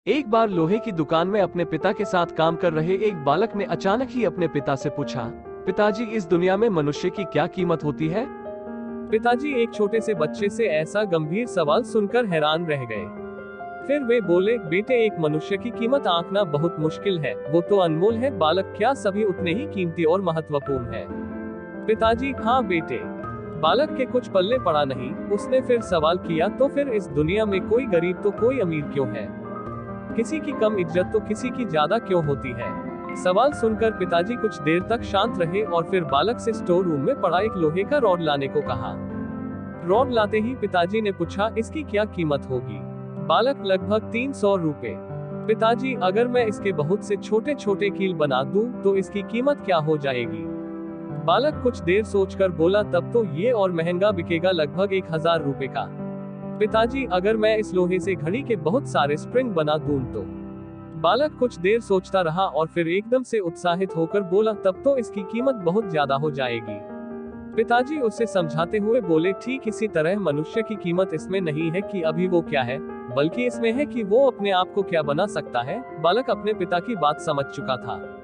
एक बार लोहे की दुकान में अपने पिता के साथ काम कर रहे एक बालक ने अचानक ही अपने पिता से पूछा, पिताजी, इस दुनिया में मनुष्य की क्या कीमत होती है? पिताजी एक छोटे से बच्चे से ऐसा गंभीर सवाल सुनकर हैरान रह गए। फिर वे बोले, बेटे, एक मनुष्य की कीमत आंकना बहुत मुश्किल है, वो तो अनमोल है। बालक, क्या सभी उतने ही कीमती और महत्वपूर्ण है? पिताजी, हाँ बेटे। बालक के कुछ पल्ले पड़ा नहीं। उसने फिर सवाल किया, तो फिर इस दुनिया में कोई गरीब तो कोई अमीर क्यों है? किसी की कम इज्जत तो किसी की ज्यादा क्यों होती है? सवाल सुनकर पिताजी कुछ देर तक शांत रहे और फिर बालक से स्टोर रूम में पड़ा एक लोहे का रॉड लाने को कहा। रॉड लाते ही पिताजी ने पूछा, इसकी क्या कीमत होगी? बालक, लगभग 300 रुपए। पिताजी, अगर मैं इसके बहुत से छोटे छोटे कील बना दूं, तो इसकी कीमत क्या हो जाएगी? बालक कुछ देर सोचकर बोला, तब तो ये और महंगा बिकेगा, लगभग 1000 रुपए का। पिताजी, अगर मैं इस लोहे से घड़ी के बहुत सारे स्प्रिंग बना दूं तो? बालक कुछ देर सोचता रहा और फिर एकदम से उत्साहित होकर बोला, तब तो इसकी कीमत बहुत ज्यादा हो जाएगी। पिताजी उसे समझाते हुए बोले, ठीक इसी तरह मनुष्य की कीमत इसमें नहीं है कि अभी वो क्या है, बल्कि इसमें है कि वो अपने आप को क्या बना सकता है। बालक अपने पिता की बात समझ चुका था।